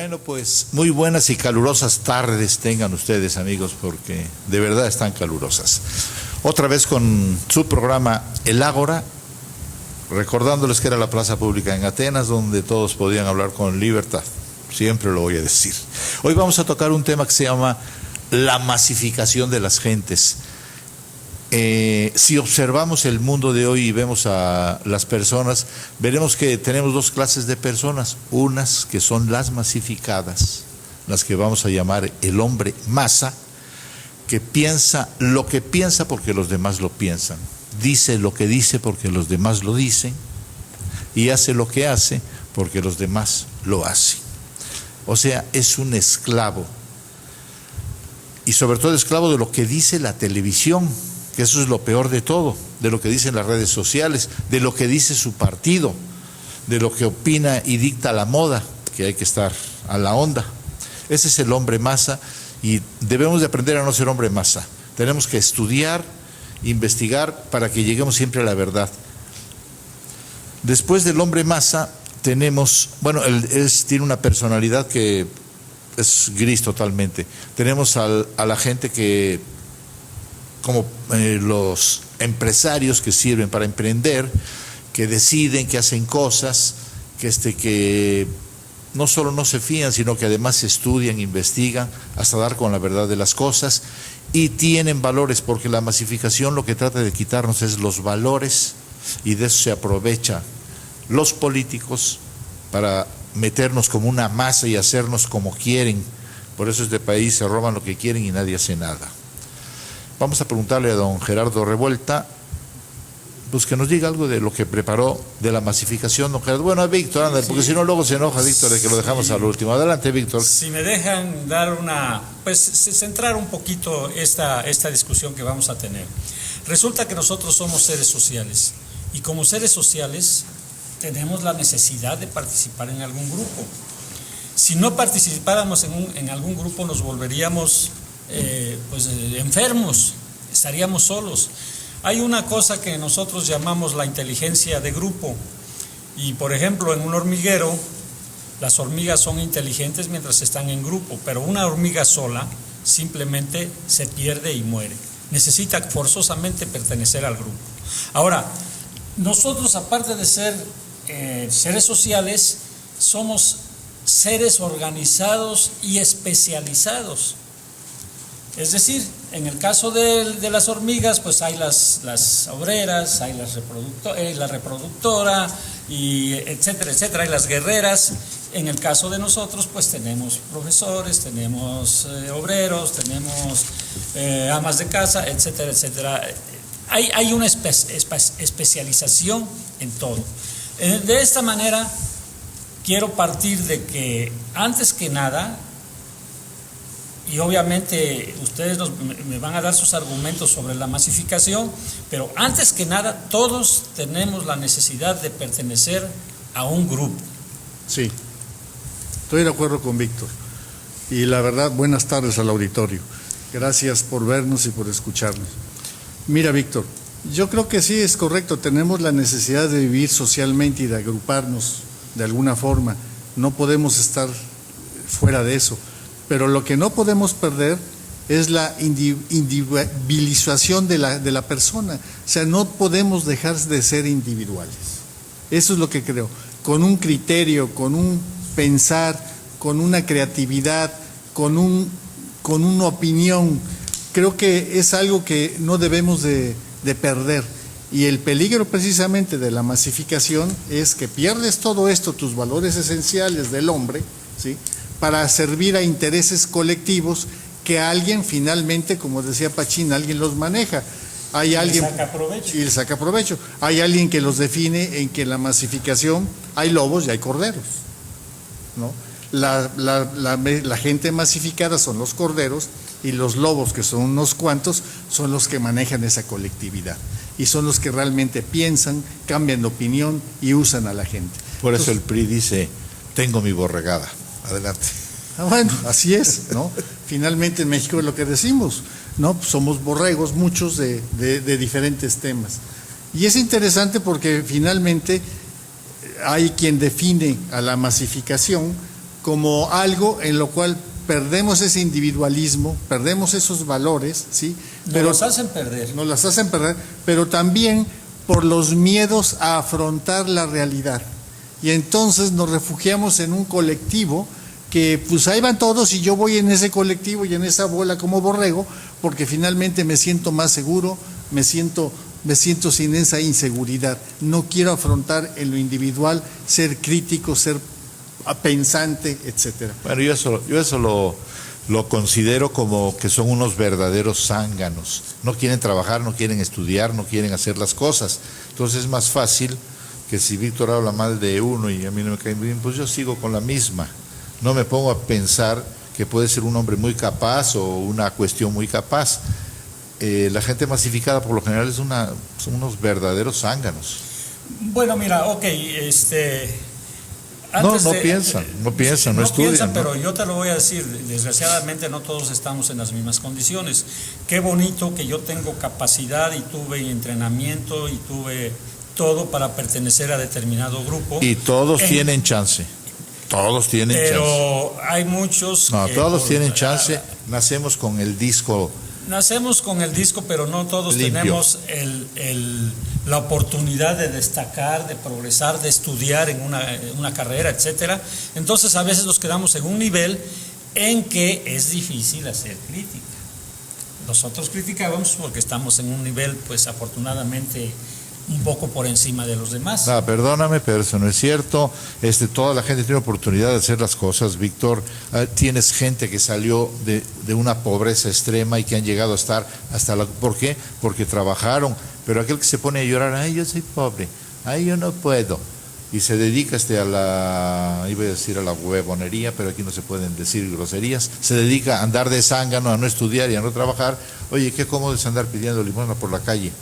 Bueno, pues muy buenas y calurosas tardes tengan ustedes, amigos, porque de verdad están calurosas. Otra vez con su programa El Ágora, recordándoles que era la plaza pública en Atenas, donde todos podían hablar con libertad. Siempre lo voy a decir. Hoy vamos a tocar un tema que se llama la masificación de las gentes. Si observamos el mundo de hoy y vemos a las personas, veremos que tenemos dos clases de personas. Unas que son las masificadas, las que vamos a llamar el hombre masa, que piensa lo que piensa porque los demás lo piensan, dice lo que dice porque los demás lo dicen, y hace lo que hace porque los demás lo hacen. O sea, es un esclavo, y sobre todo esclavo de lo que dice la televisión, que eso es lo peor de todo, de lo que dicen las redes sociales, de lo que dice su partido, de lo que opina y dicta la moda, que hay que estar a la onda. Ese es el hombre masa, y debemos de aprender a no ser hombre masa. Tenemos que estudiar, investigar, para que lleguemos siempre a la verdad. Después del hombre masa tenemos, bueno, tiene una personalidad que es gris totalmente. Tenemos a la gente que, como los empresarios que sirven para emprender, que deciden, que hacen cosas, que no solo no se fían, sino que además estudian, investigan, hasta dar con la verdad de las cosas, y tienen valores, porque la masificación lo que trata de quitarnos es los valores, y de eso se aprovechan los políticos para meternos como una masa y hacernos como quieren. Por eso este país se roban lo que quieren y nadie hace nada. Vamos a preguntarle a don Gerardo Revuelta, pues que nos diga algo de lo que preparó de la masificación, don Gerardo. Bueno, Víctor, anda, porque si no luego se enoja Víctor de que lo dejamos al último. Adelante, Víctor. Si me dejan dar centrar un poquito esta discusión que vamos a tener. Resulta que nosotros somos seres sociales, y como seres sociales tenemos la necesidad de participar en algún grupo. Si no participáramos en algún grupo, nos volveríamos enfermos, estaríamos solos. Hay una cosa que nosotros llamamos la inteligencia de grupo, y por ejemplo en un hormiguero las hormigas son inteligentes mientras están en grupo, pero una hormiga sola simplemente se pierde y muere. Necesita forzosamente pertenecer al grupo. Ahora, nosotros, aparte de ser seres sociales, somos seres organizados y especializados. Es decir, en el caso de las hormigas, pues hay las obreras, hay la reproductora, y etcétera, etcétera, hay las guerreras. En el caso de nosotros, pues tenemos profesores, tenemos obreros, tenemos amas de casa, etcétera, etcétera. Hay una especialización en todo. De esta manera, quiero partir de que, antes que nada, y obviamente ustedes me van a dar sus argumentos sobre la masificación, pero antes que nada, todos tenemos la necesidad de pertenecer a un grupo. Sí, estoy de acuerdo con Víctor. Y la verdad, buenas tardes al auditorio. Gracias por vernos y por escucharnos. Mira, Víctor, yo creo que sí es correcto, tenemos la necesidad de vivir socialmente y de agruparnos de alguna forma. No podemos estar fuera de eso. Pero lo que no podemos perder es la individualización de la persona. O sea, no podemos dejar de ser individuales. Eso es lo que creo. Con un criterio, con un pensar, con una creatividad, con una opinión. Creo que es algo que no debemos de perder. Y el peligro precisamente de la masificación es que pierdes todo esto, tus valores esenciales del hombre, ¿sí?, para servir a intereses colectivos que alguien finalmente, como decía Pachín, alguien los maneja. Hay alguien y saca provecho. Y le saca provecho. Hay alguien que los define en que en la masificación hay lobos y hay corderos, ¿no? La gente masificada son los corderos, y los lobos, que son unos cuantos, son los que manejan esa colectividad. Y son los que realmente piensan, cambian de opinión y usan a la gente. Por eso el PRI dice, tengo mi borregada. Adelante. Bueno, así es, ¿no? Finalmente en México es lo que decimos, ¿no? Somos borregos muchos de diferentes temas. Y es interesante porque finalmente hay quien define a la masificación como algo en lo cual perdemos ese individualismo, perdemos esos valores, ¿sí? Pero nos hacen perder. Nos las hacen perder, pero también por los miedos a afrontar la realidad. Y entonces nos refugiamos en un colectivo que pues ahí van todos y yo voy en ese colectivo y en esa bola como borrego, porque finalmente me siento más seguro, me siento sin esa inseguridad. No quiero afrontar en lo individual, ser crítico, ser pensante, etcétera. Bueno, yo eso lo considero como que son unos verdaderos zánganos. No quieren trabajar, no quieren estudiar, no quieren hacer las cosas. Entonces es más fácil que si Víctor habla mal de uno y a mí no me cae bien, pues yo sigo con la misma. No me pongo a pensar que puede ser un hombre muy capaz o una cuestión muy capaz. La gente masificada por lo general son unos verdaderos zánganos. Bueno, mira, ok, No piensan, no estudian. Pero yo te lo voy a decir, desgraciadamente no todos estamos en las mismas condiciones. Qué bonito que yo tengo capacidad y tuve entrenamiento y tuve todo para pertenecer a determinado grupo. Y todos tienen chance. Todos tienen chance. Pero hay muchos. No, todos tienen chance. Nacemos con el disco. Nacemos con el disco, pero no todos limpio. Tenemos la oportunidad de destacar, de progresar, de estudiar en una carrera, etcétera. Entonces a veces nos quedamos en un nivel en que es difícil hacer crítica. Nosotros criticábamos porque estamos en un nivel, pues afortunadamente, un poco por encima de los demás. No, perdóname, pero eso no es cierto. Toda la gente tiene oportunidad de hacer las cosas, Víctor. Tienes gente que salió de una pobreza extrema y que han llegado a estar ¿por qué? Porque trabajaron. Pero aquel que se pone a llorar, ay, yo soy pobre, ay, yo no puedo, y se dedica iba a decir a la huevonería, pero aquí no se pueden decir groserías, se dedica a andar de zángano, a no estudiar y a no trabajar. Oye, qué cómodo es andar pidiendo limosna por la calle.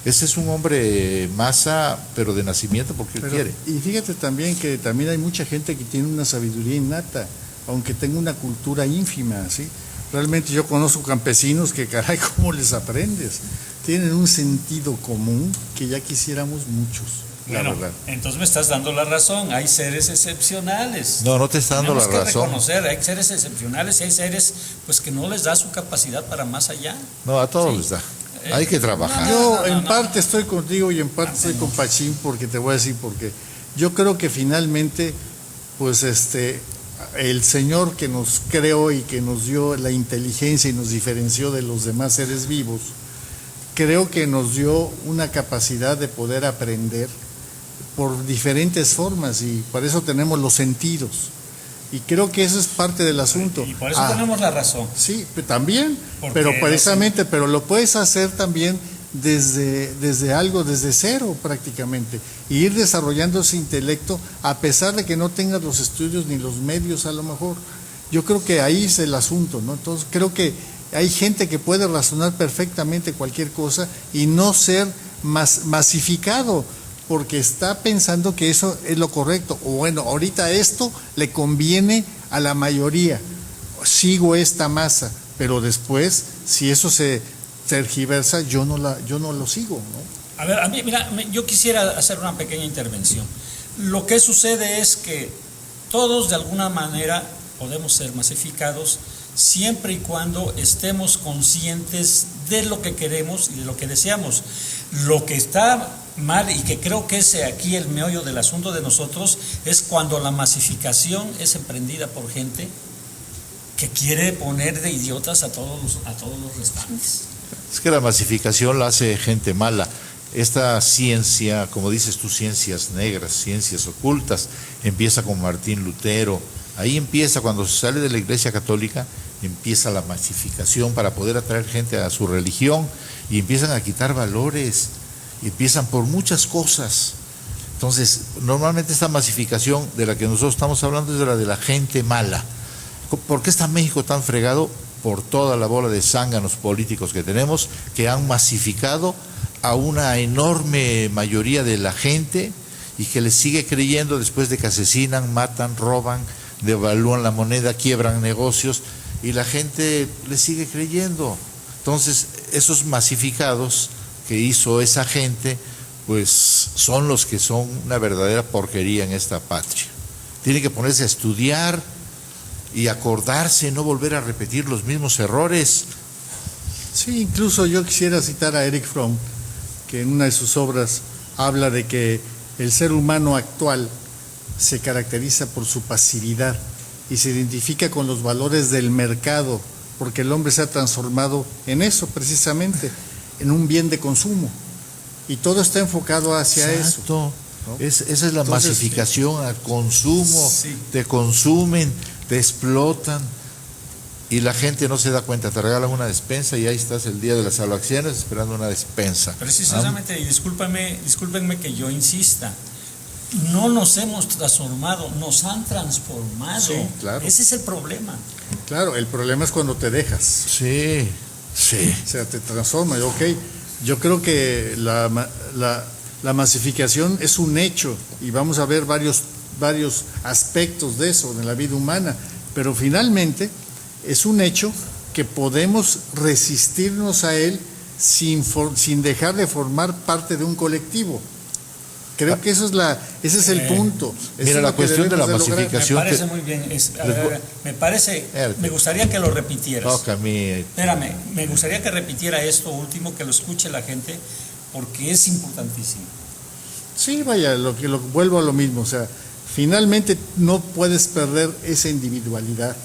Ese es un hombre masa, pero de nacimiento, porque él quiere. Y fíjate también que también hay mucha gente que tiene una sabiduría innata, aunque tenga una cultura ínfima, ¿sí? Realmente yo conozco campesinos que, caray, ¿cómo les aprendes? Tienen un sentido común que ya quisiéramos muchos, la verdad. Entonces me estás dando la razón, hay seres excepcionales. No te está dando la razón. Tenemos que reconocer, hay seres excepcionales y hay seres pues que no les da su capacidad para más allá. No, a todos les da. Hay que trabajar. Yo en parte estoy contigo y en parte estoy con Pachín, porque te voy a decir por qué. Yo creo que finalmente, pues el Señor que nos creó y que nos dio la inteligencia y nos diferenció de los demás seres vivos, creo que nos dio una capacidad de poder aprender por diferentes formas, y por eso tenemos los sentidos. Y creo que eso es parte del asunto. Y por eso tenemos la razón. Sí, también, pero precisamente, pero lo puedes hacer también desde cero prácticamente, y ir desarrollando ese intelecto a pesar de que no tengas los estudios ni los medios a lo mejor. Yo creo que ahí es el asunto, ¿no? Entonces creo que hay gente que puede razonar perfectamente cualquier cosa y no ser masificado, porque está pensando que eso es lo correcto, o bueno, ahorita esto le conviene a la mayoría, sigo esta masa, pero después, si eso se tergiversa, yo no lo sigo, ¿no? A ver, mira, yo quisiera hacer una pequeña intervención. Lo que sucede es que todos de alguna manera podemos ser masificados siempre y cuando estemos conscientes de lo que queremos y de lo que deseamos. Lo que está mal, y que creo que es aquí el meollo del asunto de nosotros, es cuando la masificación es emprendida por gente que quiere poner de idiotas a todos los restantes. Es que la masificación la hace gente mala. Esta ciencia, como dices tú, ciencias negras, ciencias ocultas, empieza con Martín Lutero. Ahí empieza, cuando se sale de la Iglesia Católica, empieza la masificación para poder atraer gente a su religión, y empiezan a quitar valores, y empiezan por muchas cosas. Entonces, normalmente esta masificación de la que nosotros estamos hablando es de la gente mala. ¿Por qué está México tan fregado? Por toda la bola de zánganos políticos que tenemos, que han masificado a una enorme mayoría de la gente y que les sigue creyendo después de que asesinan, matan, roban, devalúan la moneda, quiebran negocios, y la gente les sigue creyendo. Entonces, esos masificados que hizo esa gente, pues son los que son una verdadera porquería en esta patria. Tienen que ponerse a estudiar, y acordarse, no volver a repetir los mismos errores. Sí, incluso yo quisiera citar a Erich Fromm, que en una de sus obras habla de que el ser humano actual se caracteriza por su pasividad y se identifica con los valores del mercado, porque el hombre se ha transformado en eso precisamente, en un bien de consumo, y todo está enfocado hacia Exacto. eso, ¿no? Esa es la Entonces, masificación al consumo, sí. te consumen, te explotan y la gente no se da cuenta, te regalan una despensa y ahí estás el día de las salvaciones esperando una despensa. Precisamente, y discúlpenme que yo insista, no nos hemos transformado, nos han transformado. Sí, claro. Ese es el problema. Claro, el problema es cuando te dejas. Sí, sí. O sea, te transforma. Ok, yo creo que la masificación es un hecho y vamos a ver varios aspectos de eso en la vida humana, pero finalmente es un hecho que podemos resistirnos a él sin dejar de formar parte de un colectivo. Creo que ese es el punto. Mira, la cuestión de la masificación. Me parece muy bien. Me gustaría que lo repitieras. Toca a mí. Espérame, me gustaría que repitiera esto último, que lo escuche la gente, porque es importantísimo. Sí, vaya, vuelvo a lo mismo. O sea, finalmente no puedes perder esa individualidad.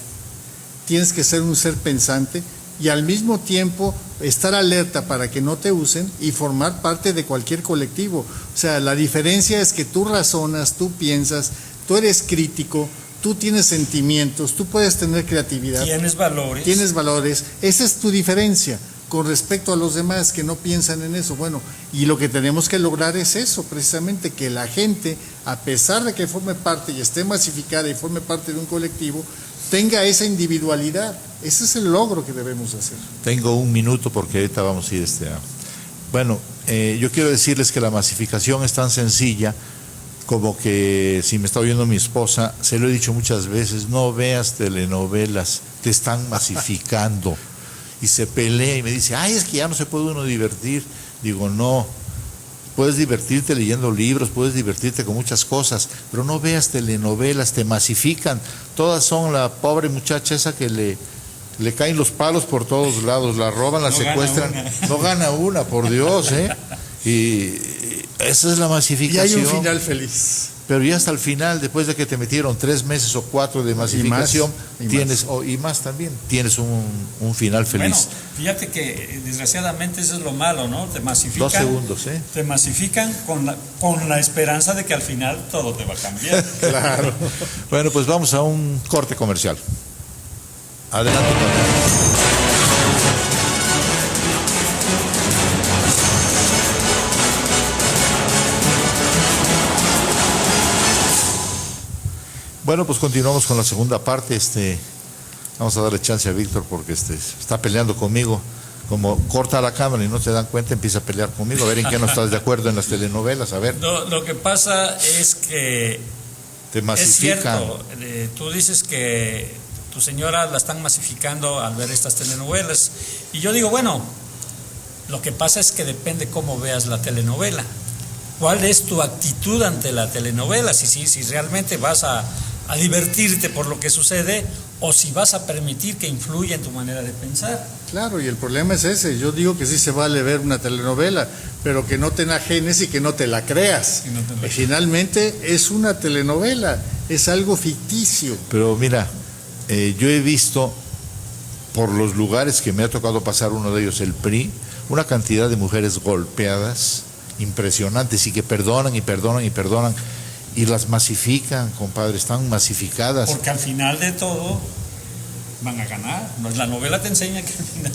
Tienes que ser un ser pensante y al mismo tiempo estar alerta para que no te usen y formar parte de cualquier colectivo. O sea, la diferencia es que tú razonas, tú piensas, tú eres crítico, tú tienes sentimientos, tú puedes tener creatividad. Tienes valores. Tienes valores. Esa es tu diferencia con respecto a los demás que no piensan en eso. Bueno, y lo que tenemos que lograr es eso, precisamente, que la gente, a pesar de que forme parte y esté masificada y forme parte de un colectivo, tenga esa individualidad. Ese es el logro que debemos hacer. Tengo un minuto porque ahorita vamos a ir Bueno, yo quiero decirles que la masificación es tan sencilla como que, si me está oyendo mi esposa, se lo he dicho muchas veces, no veas telenovelas, te están masificando. Y se pelea y me dice, ay, es que ya no se puede uno divertir. Digo, no, puedes divertirte leyendo libros, puedes divertirte con muchas cosas, pero no veas telenovelas, te masifican. Todas son la pobre muchacha esa que le caen los palos por todos lados, la roban, la secuestran, no gana una, por Dios, ¿eh? Y esa es la masificación. Y hay un final feliz. Pero ya hasta el final, después de que te metieron 3 meses o 4 de masificación, y más también, tienes un final feliz. Bueno, fíjate que desgraciadamente eso es lo malo, ¿no? Te masifican. 2 segundos, ¿eh? Te masifican con la esperanza de que al final todo te va a cambiar. Claro. Bueno, pues vamos a un corte comercial. Adelante. Bueno, pues continuamos con la segunda parte. Vamos a darle chance a Víctor porque está peleando conmigo. Como corta la cámara y no se dan cuenta, empieza a pelear conmigo. A ver en qué no estás de acuerdo en las telenovelas. A ver. Lo que pasa es que te masifican. Es cierto. Tú dices que tu señora la están masificando al ver estas telenovelas. Y yo digo, bueno, lo que pasa es que depende cómo veas la telenovela. ¿Cuál es tu actitud ante la telenovela? Si realmente vas a divertirte por lo que sucede o si vas a permitir que influya en tu manera de pensar. Claro, y el problema es ese. Yo digo que sí se vale ver una telenovela, pero que no te enajenes y que no te la creas. Finalmente es una telenovela, es algo ficticio. Pero mira, yo he visto por los lugares que me ha tocado pasar, uno de ellos el PRI, una cantidad de mujeres golpeadas impresionantes y que perdonan y perdonan y perdonan y las masifican, compadre, están masificadas. Porque al final de todo van a ganar. La novela te enseña que al final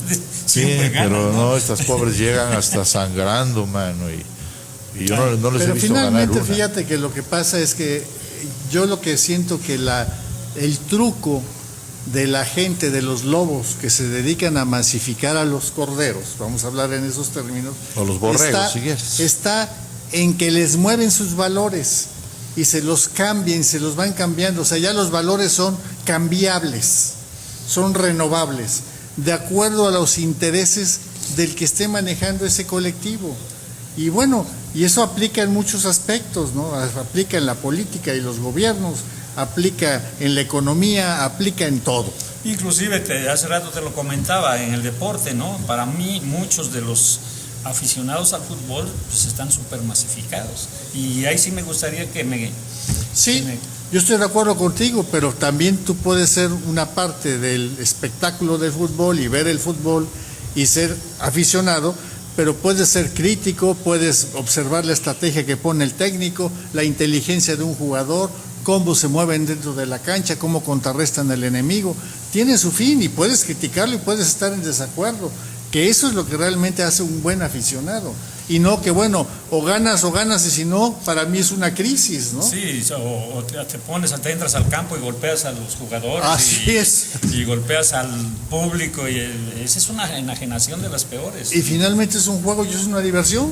siempre ganan. Pero no, estas pobres llegan hasta sangrando, mano, y yo no les he visto ganar una. Pero finalmente fíjate que lo que pasa es que yo lo que siento que el truco de la gente, de los lobos que se dedican a masificar a los corderos, vamos a hablar en esos términos, o los borregos, si quieres, está en que les mueven sus valores y se los cambian, se los van cambiando. O sea, ya los valores son cambiables, son renovables, de acuerdo a los intereses del que esté manejando ese colectivo. Y bueno, y eso aplica en muchos aspectos, ¿no? Aplica en la política y los gobiernos, aplica en la economía, aplica en todo. Inclusive, hace rato te lo comentaba, en el deporte, ¿no? Para mí, muchos de los aficionados al fútbol pues están súper masificados. Y ahí sí me gustaría que me... Sí, yo estoy de acuerdo contigo, pero también tú puedes ser una parte del espectáculo del fútbol y ver el fútbol y ser aficionado, pero puedes ser crítico, puedes observar la estrategia que pone el técnico, la inteligencia de un jugador, cómo se mueven dentro de la cancha, cómo contrarrestan al enemigo. Tiene su fin y puedes criticarlo y puedes estar en desacuerdo, que eso es lo que realmente hace un buen aficionado. Y no que, bueno, o ganas y si no, para mí es una crisis, ¿no? Sí, o te entras al campo y golpeas a los jugadores. Así es. Y golpeas al público, y esa es una enajenación de las peores. Y finalmente es un juego y es una diversión.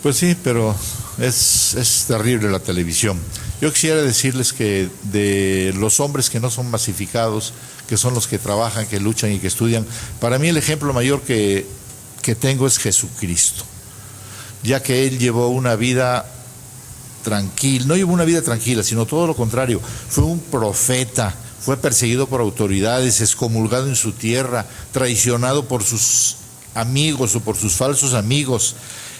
Pues sí, pero es terrible la televisión. Yo quisiera decirles que de los hombres que no son masificados, que son los que trabajan, que luchan y que estudian, para mí el ejemplo mayor que tengo es Jesucristo, ya que Él llevó una vida tranquila, no llevó una vida tranquila, sino todo lo contrario, fue un profeta, fue perseguido por autoridades, excomulgado en su tierra, traicionado por sus amigos o por sus falsos amigos,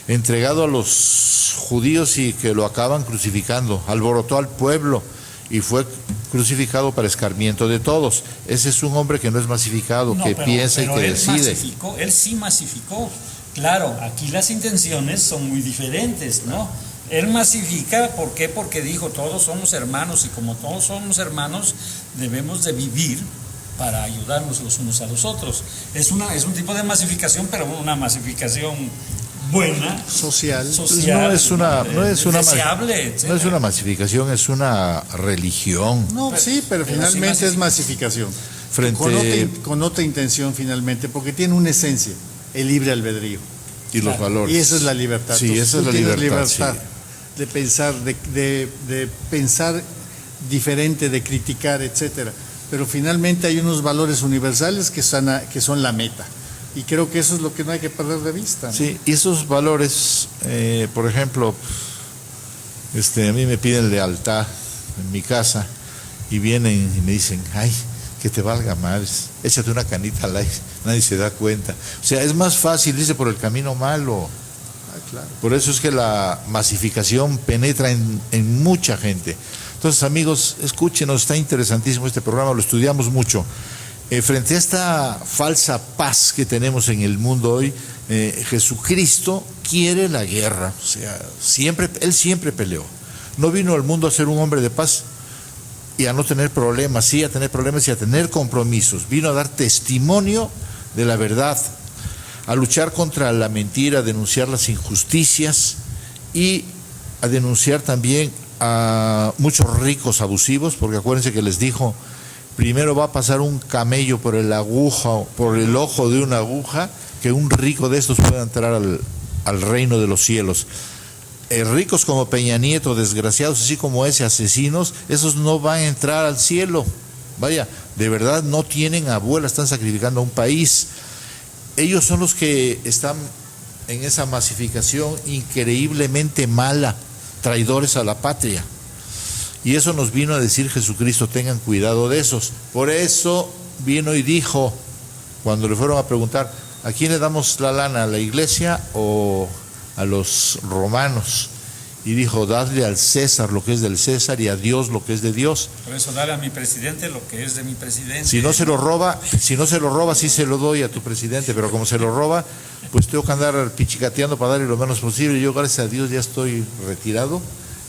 entregado a los judíos y que lo acaban crucificando, alborotó al pueblo y fue crucificado para escarmiento de todos. Ese es un hombre que no es masificado, que piensa y que decide. Él sí masificó. Claro, aquí las intenciones son muy diferentes, ¿no? Él masifica, ¿por qué? Porque dijo, todos somos hermanos, y como todos somos hermanos, debemos de vivir para ayudarnos los unos a los otros. Es un tipo de masificación, pero una masificación buena, social. No es una deseable, no es una masificación, es una religión. No, sí, pero finalmente sí es masificación. Con otra intención finalmente, porque tiene una esencia, el libre albedrío. Y los valores. Y esa es la libertad. Sí, esa es la libertad. De pensar, de pensar diferente, de criticar, etcétera. Pero finalmente hay unos valores universales que son la meta. Y creo que eso es lo que no hay que perder de vista, ¿no? Sí, y esos valores, por ejemplo, a mí me piden lealtad en mi casa y vienen y me dicen, ay, que te valga madres, échate una canita al aire, nadie se da cuenta. O sea, es más fácil irse por el camino malo. Claro. Por eso es que la masificación penetra en mucha gente. Entonces, amigos, escúchenos, está interesantísimo este programa, lo estudiamos mucho. Frente a esta falsa paz que tenemos en el mundo hoy, Jesucristo quiere la guerra. O sea, Él siempre peleó. No vino al mundo a ser un hombre de paz y a no tener problemas, sí a tener problemas y a tener compromisos. Vino a dar testimonio de la verdad, a luchar contra la mentira, a denunciar las injusticias y a denunciar también a muchos ricos abusivos, porque acuérdense que les dijo, primero va a pasar un camello por el ojo de una aguja, que un rico de estos pueda entrar al reino de los cielos. Ricos como Peña Nieto, desgraciados así como ese, asesinos, esos no van a entrar al cielo. Vaya, de verdad no tienen abuela, están sacrificando a un país. Ellos son los que están en esa masificación increíblemente mala, traidores a la patria. Y eso nos vino a decir Jesucristo, tengan cuidado de esos. Por eso vino y dijo, cuando le fueron a preguntar, ¿a quién le damos la lana? ¿A la iglesia o a los romanos? Y dijo, dadle al César lo que es del César y a Dios lo que es de Dios. Por eso dale a mi presidente lo que es de mi presidente. Si no se lo roba, sí se lo doy a tu presidente, pero como se lo roba, pues tengo que andar pichicateando para darle lo menos posible. Yo, gracias a Dios, ya estoy retirado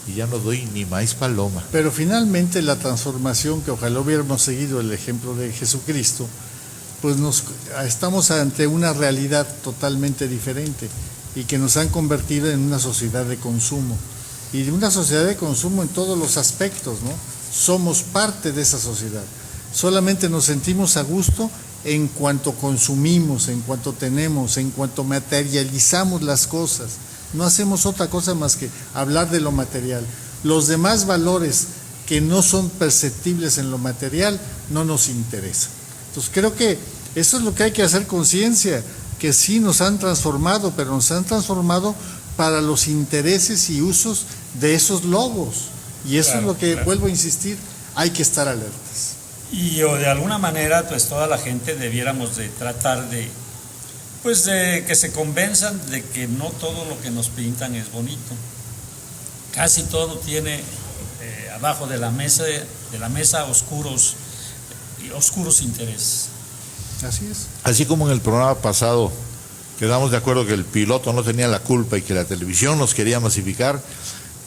y ya no doy ni maíz paloma. Pero finalmente la transformación, que ojalá hubiéramos seguido el ejemplo de Jesucristo, pues estamos ante una realidad totalmente diferente y que nos han convertido en una sociedad de consumo. Y de una sociedad de consumo en todos los aspectos, ¿no? Somos parte de esa sociedad. Solamente nos sentimos a gusto en cuanto consumimos, en cuanto tenemos, en cuanto materializamos las cosas. No hacemos otra cosa más que hablar de lo material. Los demás valores que no son perceptibles en lo material no nos interesan. Entonces creo que eso es lo que hay que hacer conciencia, que sí nos han transformado, pero nos han transformado para los intereses y usos de esos lobos. Y eso es lo que, claro. vuelvo a insistir, hay que estar alertas. Y o de alguna manera, pues toda la gente debiéramos de tratar de, pues de que se convenzan de que no todo lo que nos pintan es bonito. Casi todo tiene abajo de la mesa oscuros intereses. Así es. Así como en el programa pasado quedamos de acuerdo que el piloto no tenía la culpa y que la televisión nos quería masificar,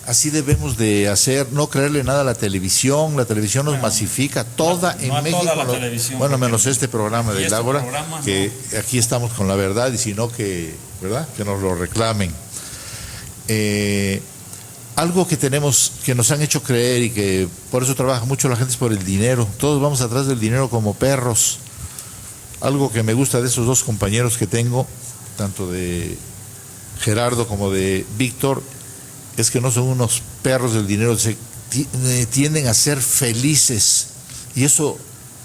así debemos de hacer, no creerle nada a la televisión nos masifica toda en no a México. toda la televisión, bueno, menos este programa y de este Ágora, programa, que aquí estamos con la verdad y si no que, ¿verdad? Que nos lo reclamen. Algo que tenemos, que nos han hecho creer y que por eso trabaja mucho la gente es por el dinero. Todos vamos atrás del dinero como perros. Algo que me gusta de esos dos compañeros que tengo, tanto de Gerardo como de Víctor, es que no son unos perros del dinero, tienden a ser felices. Y eso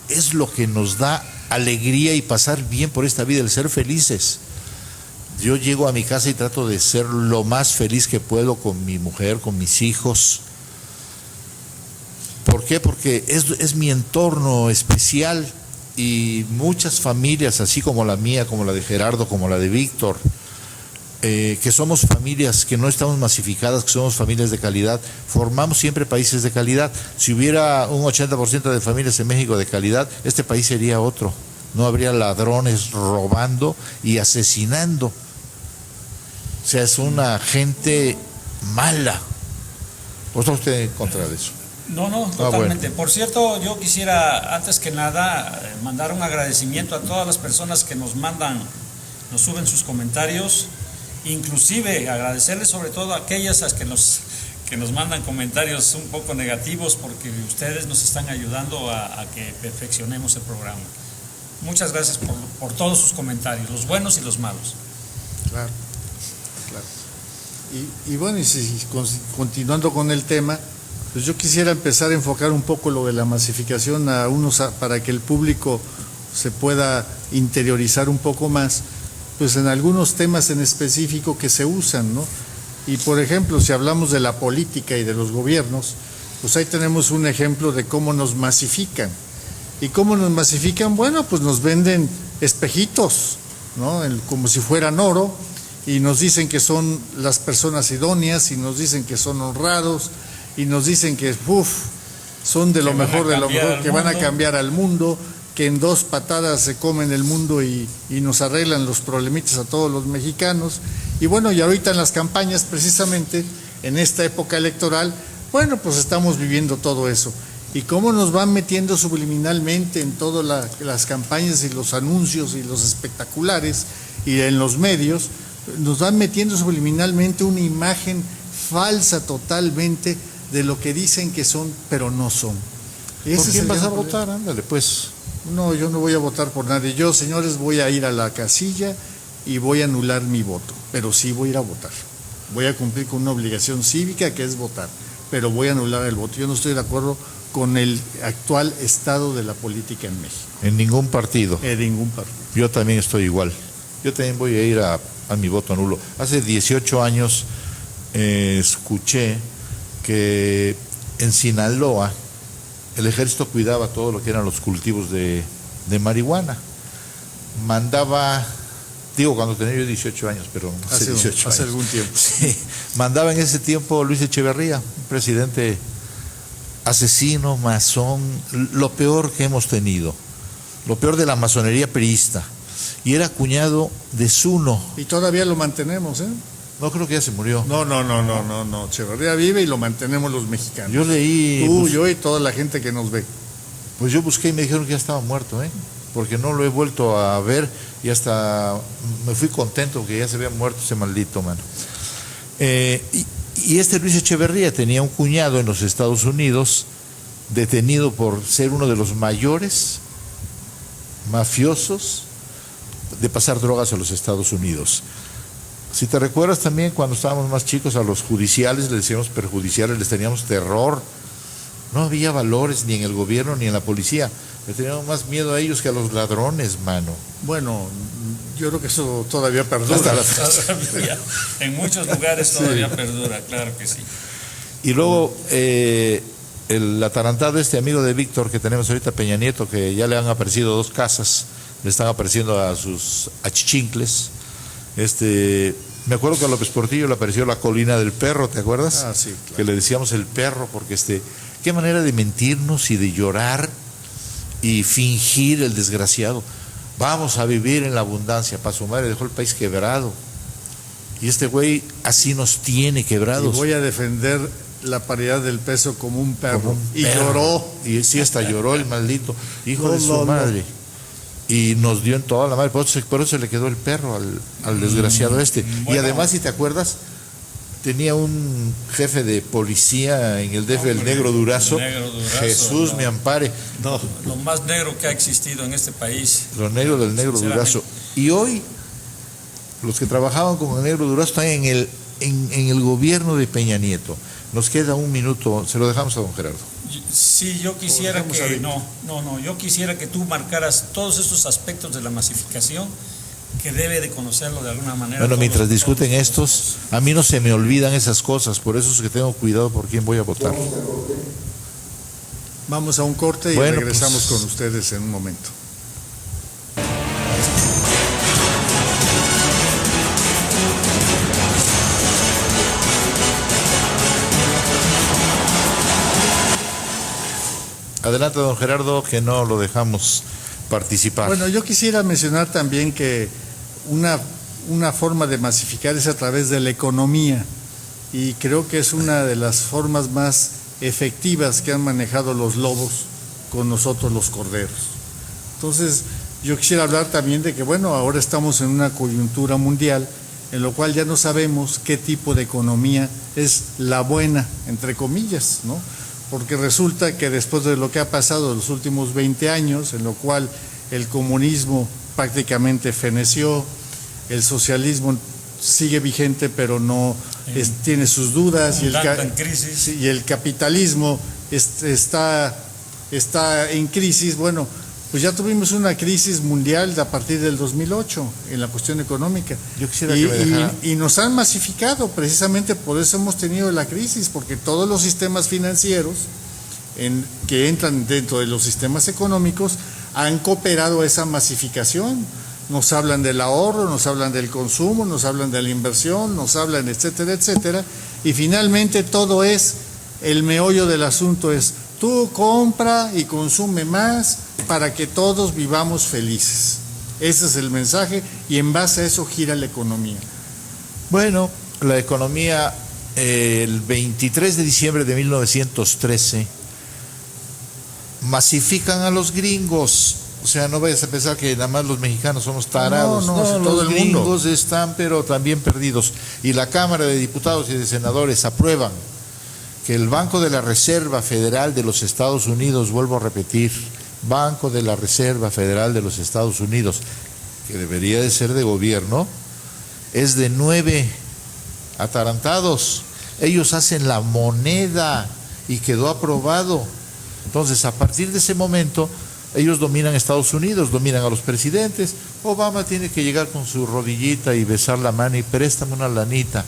es lo que nos da alegría y pasar bien por esta vida, el ser felices. Yo llego a mi casa y trato de ser lo más feliz que puedo con mi mujer, con mis hijos. ¿Por qué? Porque es mi entorno especial y muchas familias, así como la mía, como la de Gerardo, como la de Víctor, que somos familias que no estamos masificadas, que somos familias de calidad, formamos siempre países de calidad. Si hubiera un 80% de familias en México de calidad, este país sería otro. No habría ladrones robando y asesinando. O sea, es una gente mala. ¿O está usted en contra de eso? No, totalmente. Bueno. Por cierto, yo quisiera, antes que nada, mandar un agradecimiento a todas las personas que nos suben sus comentarios, inclusive agradecerles sobre todo a aquellas que nos mandan comentarios un poco negativos, porque ustedes nos están ayudando a que perfeccionemos el programa. Muchas gracias por todos sus comentarios, los buenos y los malos. Claro. Y bueno, y continuando con el tema, pues yo quisiera empezar a enfocar un poco lo de la masificación para que el público se pueda interiorizar un poco más, pues en algunos temas en específico que se usan, ¿no? Y por ejemplo, si hablamos de la política y de los gobiernos, pues ahí tenemos un ejemplo de cómo nos masifican. ¿Y cómo nos masifican? Bueno, pues nos venden espejitos, ¿no? Como si fueran oro, y nos dicen que son las personas idóneas, y nos dicen que son honrados, y nos dicen que son de lo mejor, que van a cambiar al mundo, que en 2 patadas se comen el mundo y nos arreglan los problemitas a todos los mexicanos. Y bueno, y ahorita en las campañas, precisamente en esta época electoral, bueno, pues estamos viviendo todo eso. Y cómo nos van metiendo subliminalmente en todas las campañas y los anuncios y los espectaculares y en los medios, nos van metiendo subliminalmente una imagen falsa totalmente de lo que dicen que son, pero no son. ¿Por quién vas a votar? Ándale, pues. No, yo no voy a votar por nadie. Yo, señores, voy a ir a la casilla y voy a anular mi voto, pero sí voy a ir a votar. Voy a cumplir con una obligación cívica que es votar, pero voy a anular el voto. Yo no estoy de acuerdo con el actual estado de la política en México. En ningún partido. En ningún partido. Yo también estoy igual. Yo también voy a ir a mi voto nulo. Hace 18 años escuché que en Sinaloa el ejército cuidaba todo lo que eran los cultivos de marihuana. Mandaba, cuando tenía yo 18 años, pero hace 18 años. Hace algún tiempo. Sí, mandaba en ese tiempo Luis Echeverría, un presidente asesino, masón, lo peor que hemos tenido, lo peor de la masonería priista. Y era cuñado de Zuno. Y todavía lo mantenemos, ¿eh? No, creo que ya se murió. No. Echeverría vive y lo mantenemos los mexicanos. Yo leí. Tú, yo y toda la gente que nos ve. Pues yo busqué y me dijeron que ya estaba muerto, porque no lo he vuelto a ver y hasta me fui contento que ya se había muerto ese maldito, mano. Y este Luis Echeverría tenía un cuñado en los Estados Unidos detenido por ser uno de los mayores mafiosos de pasar drogas a los Estados Unidos. Si te recuerdas también cuando estábamos más chicos, a los judiciales, les decíamos perjudiciales, les teníamos terror. No había valores ni en el gobierno ni en la policía. Le teníamos más miedo a ellos que a los ladrones, mano. Bueno, yo creo que eso todavía perdura. En muchos lugares todavía perdura, claro que sí. Y luego el atarantado, este amigo de Víctor que tenemos ahorita, Peña Nieto, que ya le han aparecido 2 casas, le están apareciendo a sus achichincles. Me acuerdo que a López Portillo le apareció la colina del perro, ¿te acuerdas? Ah, sí, claro. Que le decíamos el perro, porque qué manera de mentirnos y de llorar y fingir el desgraciado. Vamos a vivir en la abundancia. Para su madre dejó el país quebrado. Y este güey así nos tiene quebrados. Y voy a defender la paridad del peso como un perro. Como un y perro. lloró. Y sí, hasta lloró el maldito hijo No, de su madre. Y nos dio en toda la madre. Por eso se le quedó el perro al desgraciado Bueno. Y además, si te acuerdas, tenía un jefe de policía en el DF, el Negro Durazo. Jesús me ampare. No, Lo más negro que ha existido en este país. lo negro del Negro Durazo. Y hoy, los que trabajaban con el Negro Durazo están en el gobierno de Peña Nieto. Nos queda un minuto, se lo dejamos a don Gerardo. Sí, yo quisiera yo quisiera que tú marcaras todos estos aspectos de la masificación que debe de conocerlo de alguna manera. Bueno, mientras discuten estos, a mí no se me olvidan esas cosas, por eso es que tengo cuidado por quién voy a votar. Vamos a un corte y regresamos con ustedes en un momento. Adelante, don Gerardo, que no lo dejamos participar. Bueno, yo quisiera mencionar también que una forma de masificar es a través de la economía, y creo que es una de las formas más efectivas que han manejado los lobos con nosotros los corderos. Entonces, yo quisiera hablar también de que, bueno, ahora estamos en una coyuntura mundial en lo cual ya no sabemos qué tipo de economía es la buena, entre comillas, ¿no? Porque resulta que después de lo que ha pasado en los últimos 20 años, en lo cual el comunismo prácticamente feneció, el socialismo sigue vigente pero no tiene sus dudas, y el capitalismo está en crisis. Bueno, pues ya tuvimos una crisis mundial a partir del 2008 en la cuestión económica. Yo quisiera que me dejara... y nos han masificado, precisamente por eso hemos tenido la crisis, porque todos los sistemas financieros que entran dentro de los sistemas económicos han cooperado a esa masificación. Nos hablan del ahorro, nos hablan del consumo, nos hablan de la inversión, nos hablan etcétera, etcétera, y finalmente todo el meollo del asunto es: tú compra y consume más para que todos vivamos felices. Ese es el mensaje, y en base a eso gira la economía. Bueno, la economía, el 23 de diciembre de 1913, masifican a los gringos. O sea, no vayas a pensar que nada más los mexicanos somos tarados. No, los todo el mundo. gringos están, pero también perdidos. Y la Cámara de Diputados y de Senadores aprueban que el Banco de la Reserva Federal de los Estados Unidos, vuelvo a repetir, Banco de la Reserva Federal de los Estados Unidos, que debería de ser de gobierno, es de 9 atarantados. Ellos hacen la moneda y quedó aprobado. Entonces, a partir de ese momento, ellos dominan Estados Unidos, dominan a los presidentes. Obama tiene que llegar con su rodillita y besar la mano y préstame una lanita,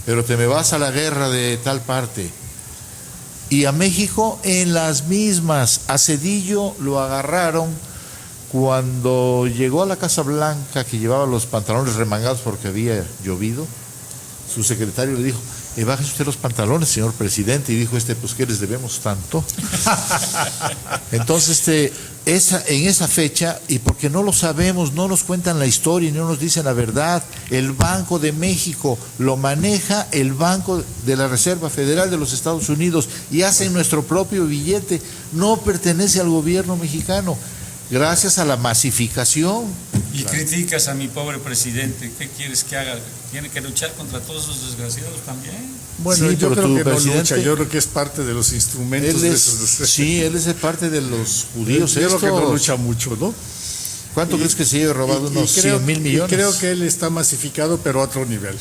pero te me vas a la guerra de tal parte. Y a México en las mismas. A Zedillo lo agarraron cuando llegó a la Casa Blanca, que llevaba los pantalones remangados porque había llovido. Su secretario le dijo: baje usted los pantalones, señor presidente. Y dijo pues ¿qué les debemos tanto? Entonces en esa fecha, y porque no lo sabemos, no nos cuentan la historia y no nos dicen la verdad, el Banco de México lo maneja el Banco de la Reserva Federal de los Estados Unidos, y hacen nuestro propio billete, no pertenece al gobierno mexicano, gracias a la masificación. Y criticas a mi pobre presidente. ¿Qué quieres que haga? ¿Tiene que luchar contra todos esos desgraciados también? Bueno, sí, yo creo que no presidente, lucha, yo creo que es parte de los instrumentos él es parte de los judíos. Yo creo que no lucha mucho, ¿no? ¿Cuánto crees que se lleve robado? Unos 100,000 millones. Y creo que él está masificado, pero a otro nivel.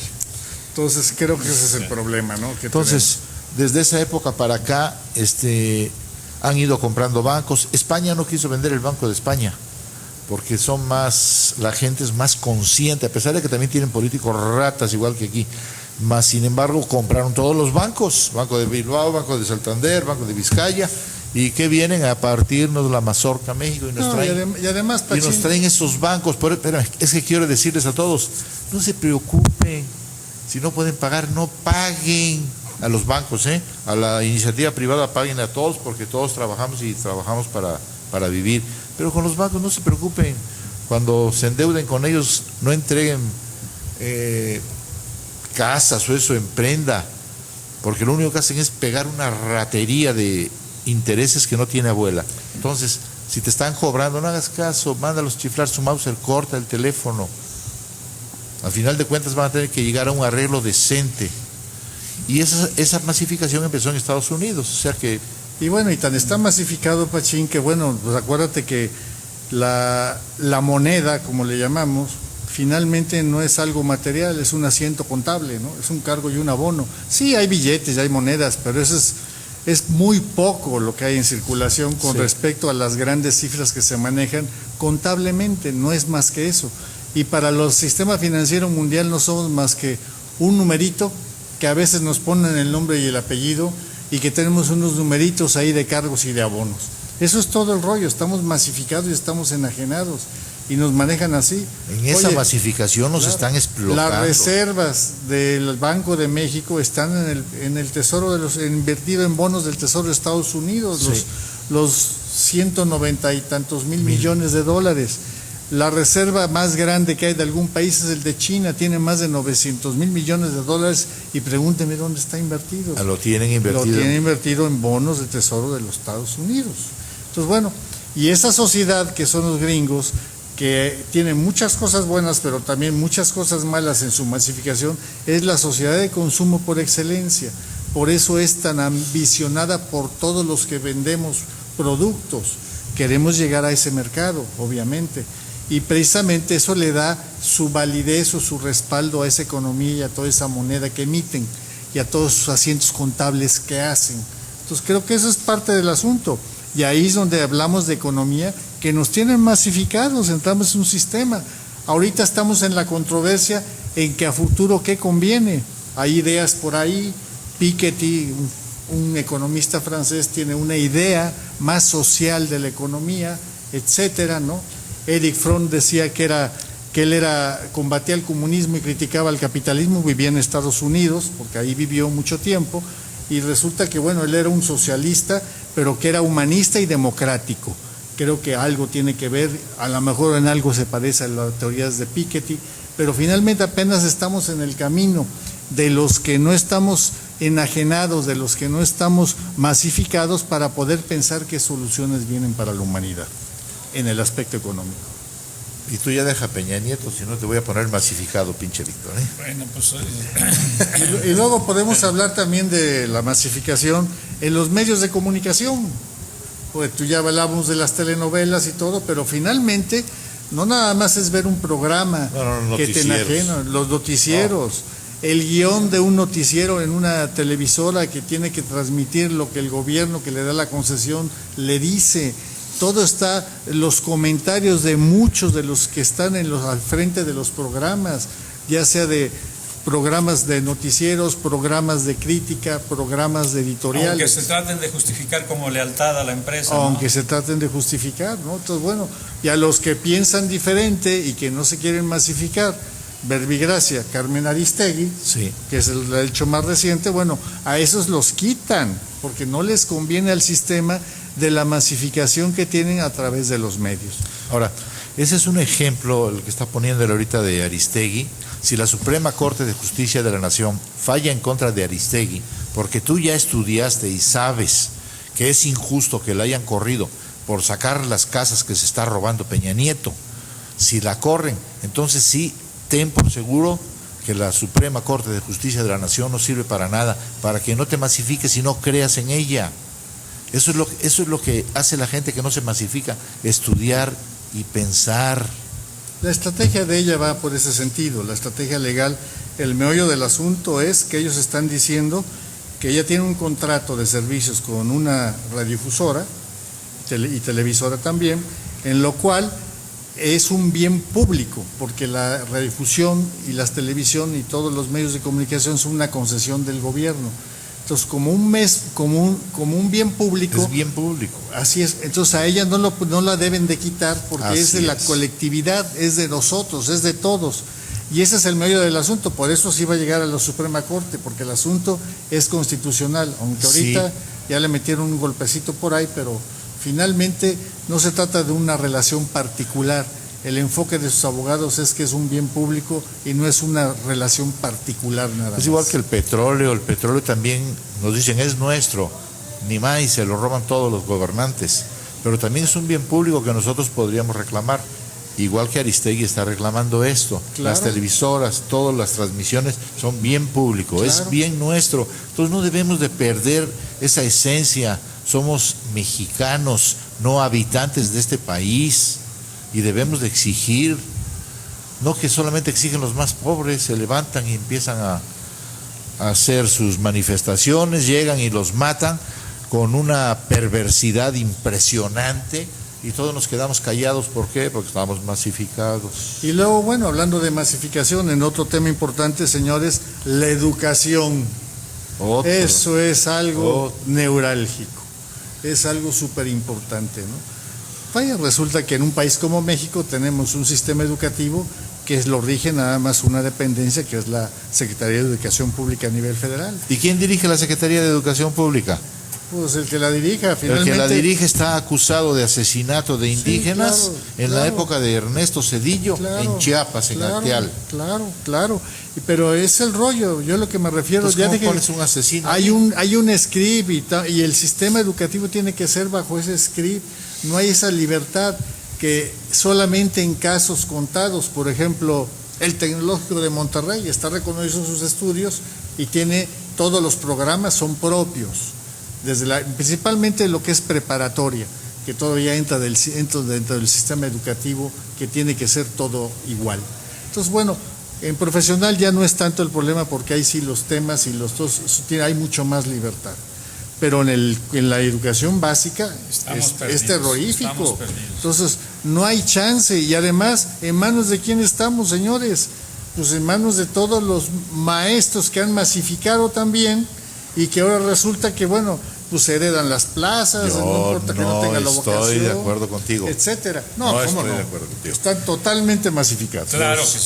Entonces creo que ese es el problema, ¿no? Entonces, desde esa época para acá, han ido comprando bancos. España no quiso vender el Banco de España, porque la gente es más consciente, a pesar de que también tienen políticos ratas igual que aquí, Más sin embargo compraron todos los bancos, Banco de Bilbao, Banco de Santander, Banco de Vizcaya, y que vienen a partirnos la mazorca a México y nos traen, y además, Pachín, nos traen esos bancos. Pero es que quiero decirles a todos, no se preocupen, si no pueden pagar, no paguen a los bancos, a la iniciativa privada paguen a todos, porque todos trabajamos y trabajamos para vivir, pero con los bancos no se preocupen, cuando se endeuden con ellos no entreguen casas o eso en prenda, porque lo único que hacen es pegar una ratería de intereses que no tiene abuela. Entonces, si te están cobrando, no hagas caso, mándalos chiflar su Mauser, corta el teléfono. Al final de cuentas van a tener que llegar a un arreglo decente. Y esa masificación empezó en Estados Unidos, o sea que... Y bueno, y tan está masificado, Pachín, que bueno, pues acuérdate que la moneda, como le llamamos, finalmente no es algo material, es un asiento contable, ¿no? Es un cargo y un abono. Sí, hay billetes, hay monedas, pero eso es muy poco lo que hay en circulación con respecto a las grandes cifras que se manejan contablemente, no es más que eso. Y para los sistemas financieros mundial no somos más que un numerito que a veces nos ponen el nombre y el apellido y que tenemos unos numeritos ahí de cargos y de abonos. Eso es todo el rollo, estamos masificados y estamos enajenados y nos manejan así. En esa masificación nos están explotando. Las reservas del Banco de México están en el Tesoro invertido en bonos del Tesoro de Estados Unidos, los 190 y tantos mil millones de dólares. La reserva más grande que hay de algún país es el de China, tiene más de 900 mil millones de dólares y pregúnteme dónde está invertido. Lo tienen invertido. Lo tienen invertido en bonos del Tesoro de los Estados Unidos. Entonces, bueno, y esa sociedad que son los gringos, que tiene muchas cosas buenas, pero también muchas cosas malas en su masificación, es la sociedad de consumo por excelencia. Por eso es tan ambicionada por todos los que vendemos productos. Queremos llegar a ese mercado, obviamente. Y precisamente eso le da su validez o su respaldo a esa economía y a toda esa moneda que emiten y a todos sus asientos contables que hacen. Entonces creo que eso es parte del asunto. Y ahí es donde hablamos de economía, que nos tienen masificados, entramos en un sistema. Ahorita estamos en la controversia en que a futuro qué conviene. Hay ideas por ahí, Piketty, un economista francés, tiene una idea más social de la economía, etcétera, ¿no? Eric Fromm decía que él combatía el comunismo y criticaba el capitalismo, vivía en Estados Unidos, porque ahí vivió mucho tiempo, y resulta que, bueno, él era un socialista, pero que era humanista y democrático. Creo que algo tiene que ver, a lo mejor en algo se parece a las teorías de Piketty, pero finalmente apenas estamos en el camino de los que no estamos enajenados, de los que no estamos masificados para poder pensar qué soluciones vienen para la humanidad en el aspecto económico. Y tú ya deja Peña Nieto, si no te voy a poner masificado, pinche Víctor. Bueno, pues... Y luego podemos hablar también de la masificación en los medios de comunicación. Pues tú ya hablamos de las telenovelas y todo, pero finalmente no nada más es ver un programa que te enajena, los noticieros, el guión de un noticiero en una televisora que tiene que transmitir lo que el gobierno que le da la concesión le dice. Todo está, los comentarios de muchos de los que están al frente de los programas, ya sea de programas de noticieros, programas de crítica, programas de editoriales. Aunque se traten de justificar como lealtad a la empresa. Aunque ¿no? se traten de justificar, ¿no? Entonces, bueno, y a los que piensan diferente y que no se quieren masificar, Verbigracia, Carmen Aristegui, que es el hecho más reciente, bueno, a esos los quitan, porque no les conviene al sistema de la masificación que tienen a través de los medios. Ahora, ese es un ejemplo, el que está poniendo ahorita de Aristegui. Si la Suprema Corte de Justicia de la Nación falla en contra de Aristegui, porque tú ya estudiaste y sabes que es injusto que la hayan corrido por sacar las casas que se está robando Peña Nieto, si la corren, entonces sí, ten por seguro que la Suprema Corte de Justicia de la Nación no sirve para nada, para que no te masifiques y no creas en ella. Eso es lo que hace la gente que no se masifica, estudiar y pensar. La estrategia de ella va por ese sentido, la estrategia legal. El meollo del asunto es que ellos están diciendo que ella tiene un contrato de servicios con una radiodifusora y televisora también, en lo cual es un bien público, porque la radiodifusión y la televisión y todos los medios de comunicación son una concesión del gobierno. Entonces, como un bien público. Es bien público. Así es. Entonces, a ella no la deben de quitar, porque Así es de la es. colectividad, es de nosotros, es de todos. Y ese es el medio del asunto. Por eso sí va a llegar a la Suprema Corte, porque el asunto es constitucional. Aunque ahorita ya le metieron un golpecito por ahí, pero finalmente no se trata de una relación particular. El enfoque de sus abogados es que es un bien público y no es una relación particular nada más. Es igual que el petróleo también nos dicen es nuestro, ni más, y se lo roban todos los gobernantes, pero también es un bien público que nosotros podríamos reclamar, igual que Aristegui está reclamando esto. Claro. Las televisoras, todas las transmisiones son bien público, Claro. es bien nuestro, entonces no debemos de perder esa esencia. Somos mexicanos, no habitantes de este país, y debemos de exigir, no que solamente exigen los más pobres, se levantan y empiezan a hacer sus manifestaciones, llegan y los matan con una perversidad impresionante y todos nos quedamos callados. ¿Por qué? Porque estamos masificados. Y luego, bueno, hablando de masificación, en otro tema importante, señores, la educación. Otro. Eso es algo neurálgico, es algo súper importante, ¿no? Vaya, resulta que en un país como México tenemos un sistema educativo que lo rige nada más una dependencia, que es la Secretaría de Educación Pública a nivel federal. ¿Y quién dirige la Secretaría de Educación Pública? Pues el que la dirija, finalmente. El que la dirige está acusado de asesinato de indígenas claro, en la claro. época de Ernesto Cedillo, en Chiapas, en Acteal. Claro. Pero es el rollo, yo lo que me refiero. Entonces, ¿cómo pones un asesino? Hay un script y el sistema educativo tiene que ser bajo ese script. No hay esa libertad que solamente en casos contados. Por ejemplo, el Tecnológico de Monterrey está reconocido sus estudios y tiene todos los programas son propios, principalmente lo que es preparatoria, que todavía entra dentro del sistema educativo, que tiene que ser todo igual. Entonces, bueno, en profesional ya no es tanto el problema, porque ahí sí los temas y los dos hay mucho más libertad. Pero en la educación básica es terrorífico. Entonces, no hay chance. Y además, ¿en manos de quién estamos, señores? Pues en manos de todos los maestros que han masificado también, y que ahora resulta que, bueno, pues heredan las plazas, no importa que no tenga la vocación. Estoy de acuerdo contigo. Etcétera. No estoy de acuerdo contigo. Están totalmente masificados. Claro que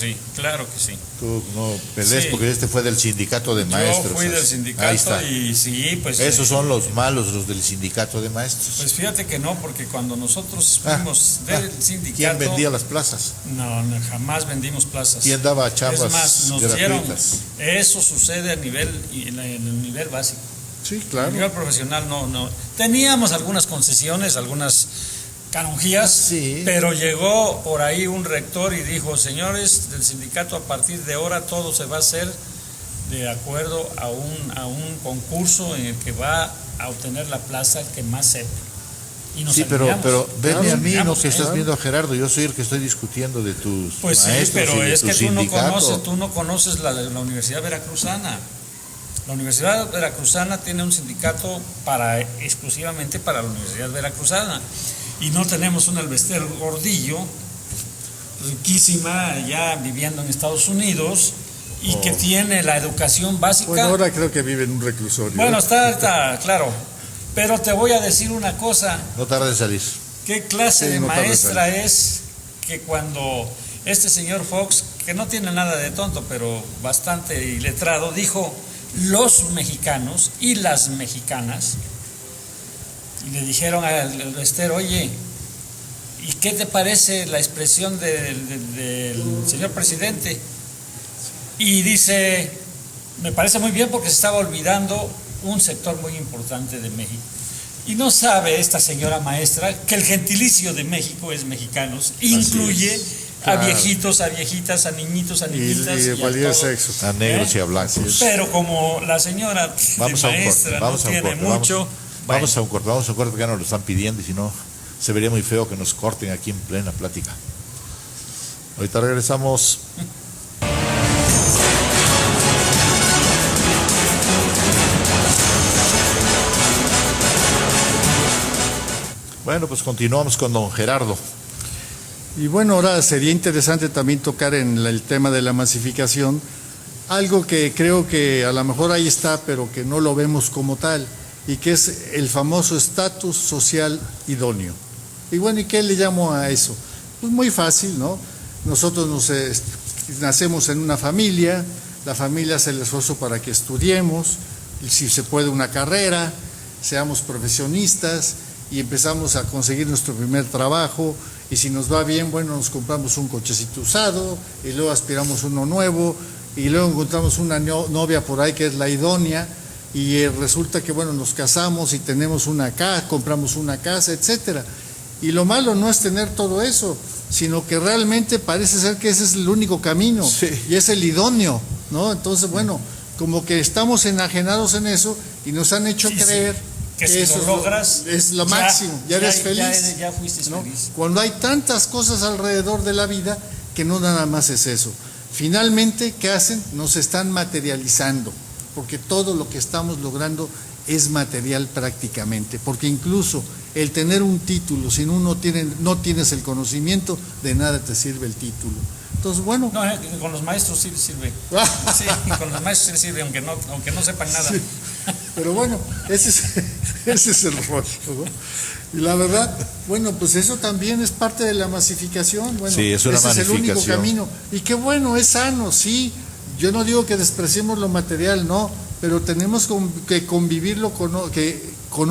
sí. Tú no pelees, Sí. porque este fue del sindicato de maestros. Yo fui del Ahí sindicato está. y sí, pues... Esos son los malos, los del sindicato de maestros. Pues fíjate que no, porque cuando nosotros fuimos del sindicato... ¿Quién vendía las plazas? No, jamás vendimos plazas. ¿Quién daba chambas Es más, nos dieron... gratuitas? Eso sucede en el nivel básico. Sí, A claro. nivel profesional no. Teníamos algunas concesiones, algunas canonjías, Sí. pero llegó por ahí un rector y dijo: señores del sindicato, a partir de ahora todo se va a hacer de acuerdo a un concurso en el que va a obtener la plaza el que más sepa. Y nos Sí, pero veme Claro, a mí, no alineamos, que estás claro. viendo a Gerardo. Yo soy el que estoy discutiendo de tus Pues sí, maestros pero y de es tu que sindicato. tú no conoces la Universidad Veracruzana. La Universidad Veracruzana tiene un sindicato exclusivamente para la Universidad Veracruzana, y no tenemos una Elvester Gordillo, riquísima, ya viviendo en Estados Unidos, y que tiene la educación básica. Bueno, ahora creo que vive en un reclusorio. Bueno, está claro, pero te voy a decir una cosa. No tarde en salir. ¿Qué clase Sí, de no tarda en maestra es que cuando este señor Fox, que no tiene nada de tonto, pero bastante iletrado, dijo los mexicanos y las mexicanas, y le dijeron al Esther: oye, ¿y qué te parece la expresión del señor presidente? Y dice: me parece muy bien, porque se estaba olvidando un sector muy importante de México. Y no sabe esta señora maestra que el gentilicio de México es mexicanos, incluye claro. a viejitos, a viejitas, a niñitos, a y niñitas, de a cualquier todo. sexo. A negros y a blancos. Pero como la señora Vamos de a un corte, maestra no vamos a un tiene corte, mucho, vamos a un corte, porque ya nos lo están pidiendo, y si no, se vería muy feo que nos corten aquí en plena plática. Ahorita regresamos. Bueno, pues continuamos con don Gerardo. Y bueno, ahora sería interesante también tocar en el tema de la masificación, algo que creo que a lo mejor ahí está, pero que no lo vemos como tal, y que es el famoso estatus social idóneo. Y bueno, ¿y qué le llamo a eso? Pues muy fácil, ¿no? Nosotros nacemos en una familia, la familia hace el esfuerzo para que estudiemos, y si se puede una carrera, seamos profesionistas y empezamos a conseguir nuestro primer trabajo, y si nos va bien, bueno, nos compramos un cochecito usado y luego aspiramos uno nuevo y luego encontramos una novia por ahí que es la idónea y resulta que, bueno, nos casamos y tenemos una casa, compramos una casa, etcétera. Y lo malo no es tener todo eso, sino que realmente parece ser que ese es el único camino, sí, y es el idóneo, ¿no? Entonces, bueno, como que estamos enajenados en eso y nos han hecho creer que si eso lo logras, es lo máximo, ya eres feliz. Ya fuiste ¿no? feliz. Cuando hay tantas cosas alrededor de la vida que no nada más es eso. Finalmente, ¿qué hacen? Nos están materializando, porque todo lo que estamos logrando es material prácticamente, porque incluso el tener un título, si no tienes el conocimiento, de nada te sirve el título. Entonces, bueno. No, con los maestros sí sirve. Sí, con los maestros sí sirve, aunque no sepan nada. Sí, pero bueno, ese es el rollo, ¿no? Y la verdad, bueno, pues eso también es parte de la masificación. Bueno, sí, es una ese es el único masificación. camino. Y qué bueno, es sano, sí. Yo no digo que despreciemos lo material, no, pero tenemos que convivirlo con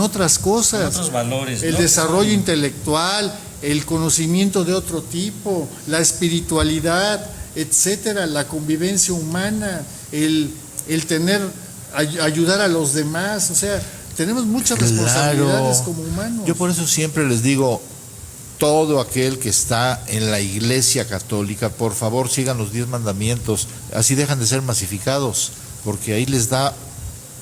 otras cosas. Con otros valores. El desarrollo intelectual, el conocimiento de otro tipo, la espiritualidad, etcétera, la convivencia humana, el ayudar a los demás, o sea, tenemos muchas responsabilidades como humanos. Yo por eso siempre les digo, todo aquel que está en la Iglesia Católica, por favor sigan los 10 mandamientos, así dejan de ser masificados, porque ahí les da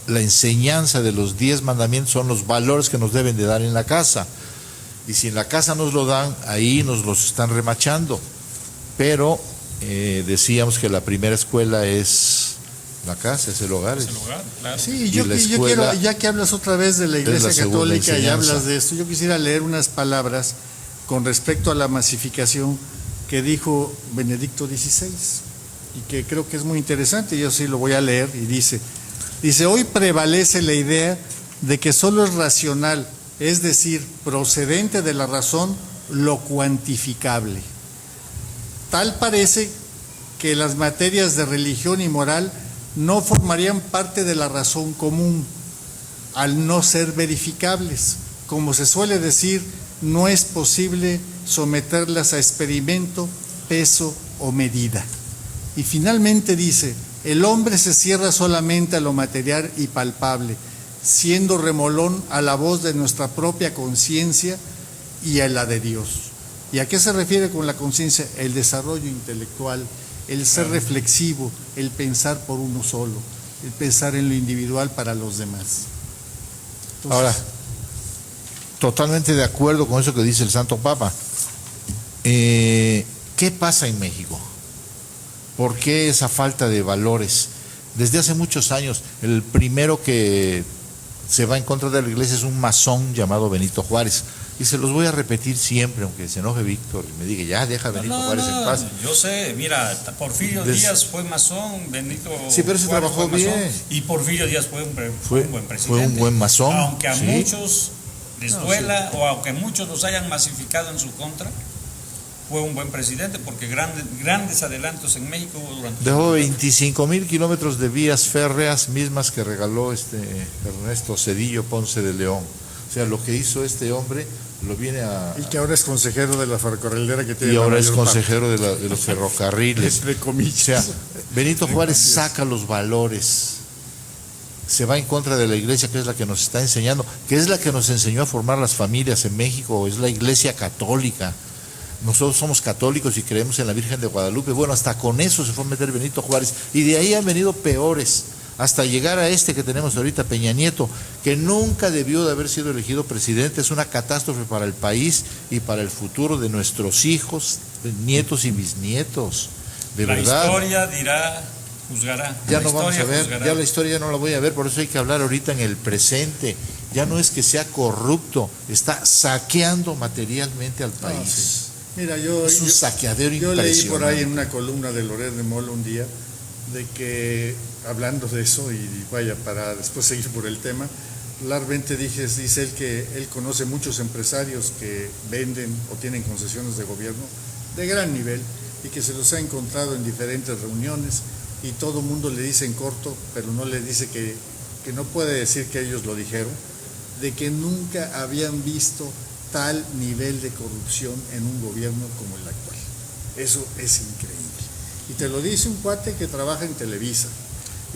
la enseñanza de los 10 mandamientos, son los valores que nos deben de dar en la casa. Y si en la casa nos lo dan, ahí nos los están remachando. Pero decíamos que la primera escuela es la casa, es el hogar. Es el hogar, claro. Sí, yo quiero, ya que hablas otra vez de la Iglesia Católica y hablas de esto, yo quisiera leer unas palabras con respecto a la masificación que dijo Benedicto XVI, y que creo que es muy interesante, yo sí lo voy a leer, y dice, hoy prevalece la idea de que solo es racional, es decir, procedente de la razón, lo cuantificable. Tal parece que las materias de religión y moral no formarían parte de la razón común, al no ser verificables. Como se suele decir, no es posible someterlas a experimento, peso o medida. Y finalmente dice, el hombre se cierra solamente a lo material y palpable, siendo remolón a la voz de nuestra propia conciencia y a la de Dios. ¿Y a qué se refiere con la conciencia? El desarrollo intelectual, el ser reflexivo, el pensar por uno solo, el pensar en lo individual para los demás. Entonces, ahora, totalmente de acuerdo con eso que dice el Santo Papa. ¿Qué pasa en México? ¿Por qué esa falta de valores? Desde hace muchos años, el primero que se va en contra de la iglesia es un masón llamado Benito Juárez. Y se los voy a repetir siempre, aunque se enoje Víctor y me diga, ya deja a Benito Juárez en paz. Yo sé, mira, Porfirio Díaz fue masón, Benito sí, pero se Juárez trabajó fue masón, bien. y Porfirio Díaz fue un buen presidente. Fue un buen masón. Aunque a sí. muchos les duela, o aunque muchos los hayan masificado en su contra, fue un buen presidente, porque grandes adelantos en México hubo durante... Dejó 25,000 kilómetros de vías férreas, mismas que regaló Ernesto Zedillo Ponce de León. O sea, lo que hizo este hombre lo viene a... Y que ahora es consejero de la ferrocarrilera que tiene. Y ahora es consejero de los ferrocarriles. Entre comillas. O sea, Benito Juárez saca los valores, se va en contra de la iglesia, que es la que nos está enseñando, que es la que nos enseñó a formar las familias en México, es la Iglesia Católica. Nosotros somos católicos y creemos en la Virgen de Guadalupe. Bueno, hasta con eso se fue a meter Benito Juárez. Y de ahí han venido peores, hasta llegar a este que tenemos ahorita, Peña Nieto, que nunca debió de haber sido elegido presidente. Es una catástrofe para el país y para el futuro de nuestros hijos, nietos y bisnietos. De verdad. La historia dirá, juzgará. Ya no vamos a ver, ya la historia ya no la voy a ver, por eso hay que hablar ahorita en el presente. Ya no es que sea corrupto, está saqueando materialmente al país. Mira, Es un saqueadero yo leí por ahí impresionante. en una columna de Loret de Mola un día, de que, hablando de eso, y vaya, para después seguir por el tema, largamente dice él que él conoce muchos empresarios que venden o tienen concesiones de gobierno de gran nivel y que se los ha encontrado en diferentes reuniones y todo el mundo le dice en corto, pero no le dice que no puede decir que ellos lo dijeron, de que nunca habían visto tal nivel de corrupción en un gobierno como el actual. Eso es increíble. Y te lo dice un cuate que trabaja en Televisa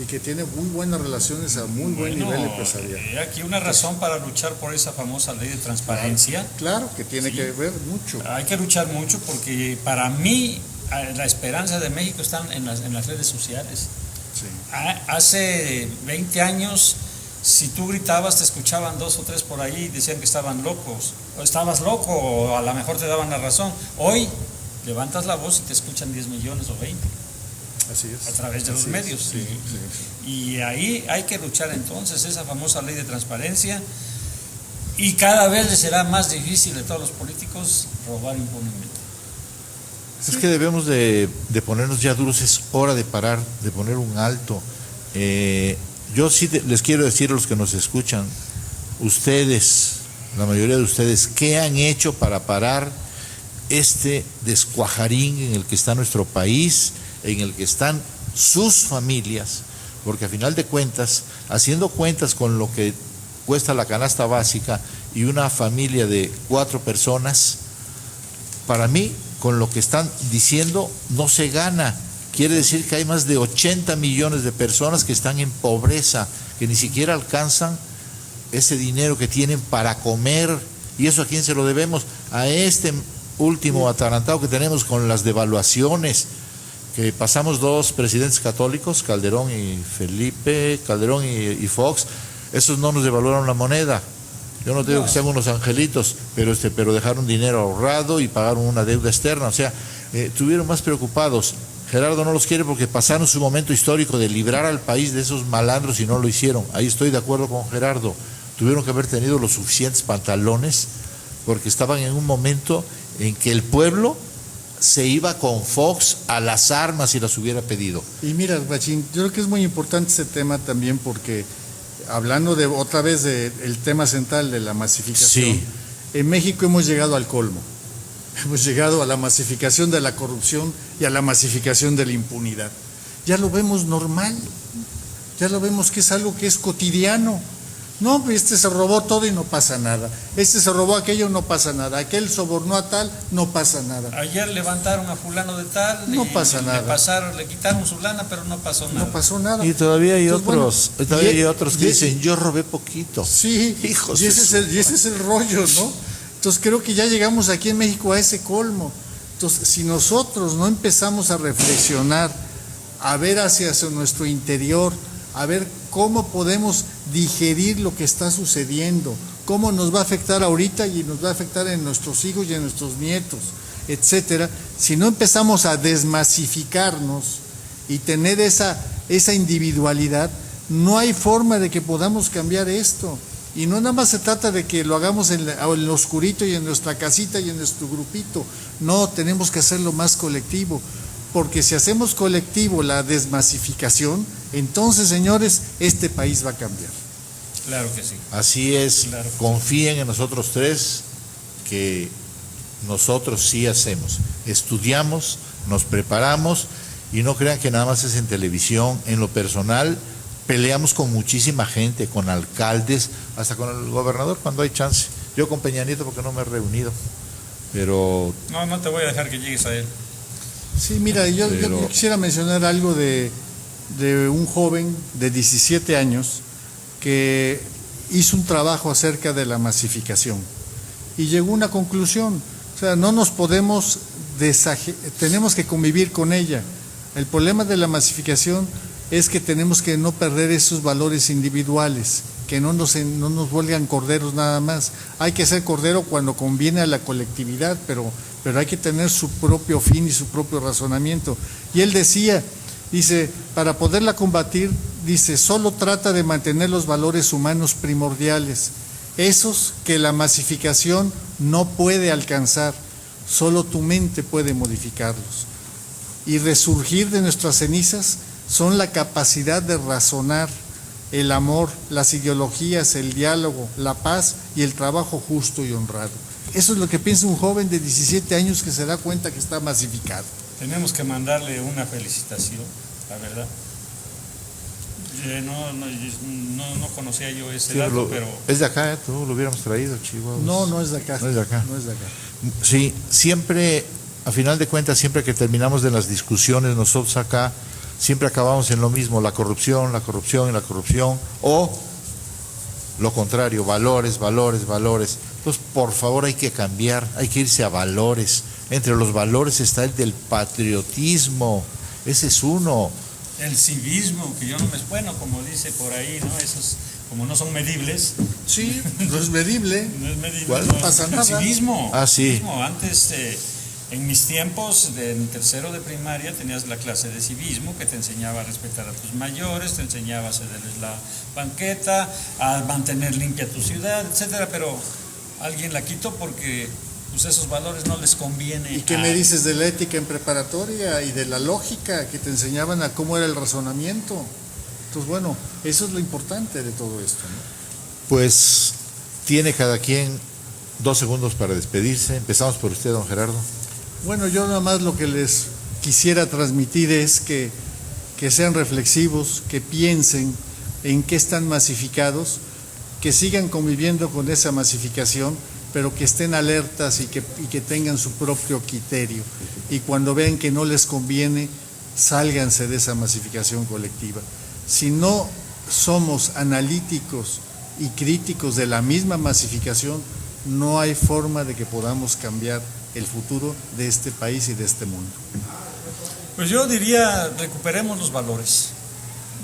y que tiene muy buenas relaciones a muy buen nivel empresarial. Aquí una razón para luchar por esa famosa ley de transparencia. Claro, que tiene que ver mucho. Hay que luchar mucho porque para mí la esperanza de México está en las redes sociales. Sí. Hace 20 años, si tú gritabas, te escuchaban 2 o 3 por ahí y decían que estaban locos. O estabas loco, o a lo mejor te daban la razón. Hoy levantas la voz y te escuchan 10 millones o 20. Así es. A través de los Así medios. Es, sí. Y ahí hay que luchar entonces esa famosa ley de transparencia. Y cada vez les será más difícil a todos los políticos robar impunemente. Es que debemos de ponernos ya duros, es hora de parar, de poner un alto. Yo sí les quiero decir a los que nos escuchan, ustedes, la mayoría de ustedes, ¿qué han hecho para parar este descuajarín en el que está nuestro país, en el que están sus familias? Porque a final de cuentas, haciendo cuentas con lo que cuesta la canasta básica y una familia de 4 personas, para mí, con lo que están diciendo, no se gana. Quiere decir que hay más de 80 millones de personas que están en pobreza, que ni siquiera alcanzan ese dinero que tienen para comer. ¿Y eso a quién se lo debemos? A este último atarantado que tenemos con las devaluaciones, que pasamos 2 presidentes católicos, Calderón y Felipe, Calderón y Fox. Esos no nos devaluaron la moneda. Yo no digo que sean unos angelitos, pero dejaron dinero ahorrado y pagaron una deuda externa. O sea, estuvieron más preocupados. Gerardo no los quiere porque pasaron su momento histórico de librar al país de esos malandros y no lo hicieron. Ahí estoy de acuerdo con Gerardo. Tuvieron que haber tenido los suficientes pantalones porque estaban en un momento en que el pueblo se iba con Fox a las armas si las hubiera pedido. Y mira, Bachín, yo creo que es muy importante ese tema también porque, hablando otra vez del tema central de la masificación, sí. En México hemos llegado al colmo. Hemos llegado a la masificación de la corrupción y a la masificación de la impunidad. Ya lo vemos normal, ya lo vemos que es algo que es cotidiano. No, este se robó todo y no pasa nada. Este se robó aquello, no pasa nada. Aquel sobornó a tal, no pasa nada. Ayer levantaron a fulano de tal, no pasa nada. Le quitaron su lana, pero no pasó nada. No pasó nada. Y todavía hay Entonces, otros, hay otros que dicen, yo robé poquito. Sí, hijos. Y ese es el rollo, ¿no? Entonces creo que ya llegamos aquí en México a ese colmo. Entonces, si nosotros no empezamos a reflexionar, a ver hacia nuestro interior, a ver cómo podemos digerir lo que está sucediendo, cómo nos va a afectar ahorita y nos va a afectar en nuestros hijos y en nuestros nietos, etcétera. Si no empezamos a desmasificarnos y tener esa individualidad, no hay forma de que podamos cambiar esto. Y no nada más se trata de que lo hagamos en lo oscurito y en nuestra casita y en nuestro grupito. No, tenemos que hacerlo más colectivo. Porque si hacemos colectivo la desmasificación, entonces, señores, este país va a cambiar. Claro que sí. Así es, Claro. Confíen en nosotros 3, que nosotros sí hacemos. Estudiamos, nos preparamos y no crean que nada más es en televisión. En lo personal, peleamos con muchísima gente, con alcaldes, hasta con el gobernador cuando hay chance. Yo con Peña Nieto porque no me he reunido, pero... No te voy a dejar que llegues a él. Sí, mira, yo quisiera mencionar algo de un joven de 17 años que hizo un trabajo acerca de la masificación y llegó a una conclusión. O sea, no nos podemos tenemos que convivir con ella. El problema de la masificación es que tenemos que no perder esos valores individuales, que no nos vuelvan corderos nada más. Hay que ser cordero cuando conviene a la colectividad, pero hay que tener su propio fin y su propio razonamiento. Y él dice, para poderla combatir, dice, solo trata de mantener los valores humanos primordiales, esos que la masificación no puede alcanzar. O solo tu mente puede modificarlos. Y resurgir de nuestras cenizas son la capacidad de razonar, el amor, las ideologías, el diálogo, la paz y el trabajo justo y honrado. Eso es lo que piensa un joven de 17 años que se da cuenta que está masificado. Tenemos que mandarle una felicitación, la verdad. No conocía yo ese dato, pero... Es de acá, tú lo hubiéramos traído, Chihuahua. No es de acá. No es de acá. No es de acá. Sí, siempre, a final de cuentas, siempre que terminamos de las discusiones nosotros acá, siempre acabamos en lo mismo, la corrupción y la corrupción, o lo contrario, valores. Entonces, por favor, hay que cambiar, hay que irse a valores. Entre los valores está el del patriotismo, ese es uno. El civismo, que yo no me... Bueno, como dice por ahí, ¿no? Esos, como no son medibles. Sí, no es medible. No es medible. ¿Cuál? No pasa nada. El civismo. Ah, sí. Civismo. Antes, en mis tiempos, en tercero de primaria, tenías la clase de civismo que te enseñaba a respetar a tus mayores, te enseñaba a cederles la banqueta, a mantener limpia tu ciudad, etcétera, pero alguien la quitó porque pues esos valores no les conviene. ¿Y qué me dices de la ética en preparatoria y de la lógica que te enseñaban a cómo era el razonamiento? Entonces, bueno, eso es lo importante de todo esto, ¿no? Pues tiene cada quien 2 segundos para despedirse. Empezamos por usted, don Gerardo. Bueno, yo nada más lo que les quisiera transmitir es que sean reflexivos, que piensen en qué están masificados, que sigan conviviendo con esa masificación, pero que estén alertas y que tengan su propio criterio. Y cuando vean que no les conviene, sálganse de esa masificación colectiva. Si no somos analíticos y críticos de la misma masificación, no hay forma de que podamos cambiar el futuro de este país y de este mundo. Pues yo diría, recuperemos los valores,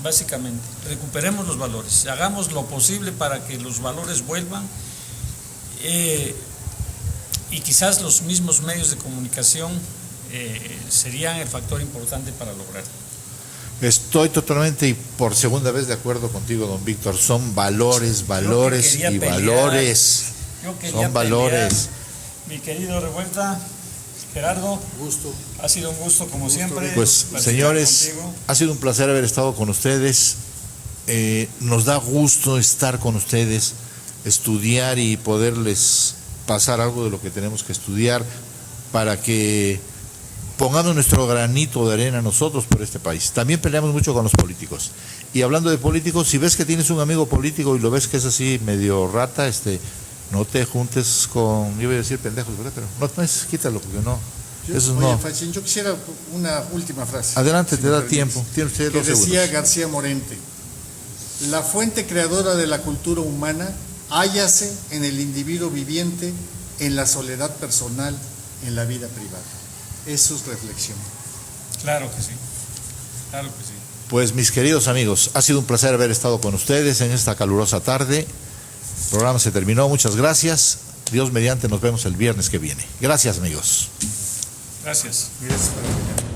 básicamente, recuperemos los valores, hagamos lo posible para que los valores vuelvan. Y quizás los mismos medios de comunicación serían el factor importante para lograrlo. Estoy totalmente y por segunda vez de acuerdo contigo, don Víctor. Son valores y valores. Son valores. Mi querido Revuelta, Gerardo, Gusto. ha sido un gusto como siempre. Pues señores, contigo. ha sido un placer haber estado con ustedes. Nos da gusto estar con ustedes, estudiar y poderles pasar algo de lo que tenemos que estudiar para que pongamos nuestro granito de arena nosotros por este país. También peleamos mucho con los políticos. Y hablando de políticos, si ves que tienes un amigo político y lo ves que es así medio rata, no te juntes con, yo voy a decir pendejos, ¿verdad? Pero no es, quítalo porque no. Eso no. Fachín, yo quisiera una última frase. Adelante, si te me da permites. tiempo. Tiene usted Que 2 decía segundos. García Morente: la fuente creadora de la cultura humana hállase en el individuo viviente, en la soledad personal, en la vida privada. Eso es reflexión. Claro que sí, claro que sí. Pues mis queridos amigos, ha sido un placer haber estado con ustedes en esta calurosa tarde. El programa se terminó, muchas gracias. Dios mediante, nos vemos el viernes que viene. Gracias, amigos. Gracias. Gracias por la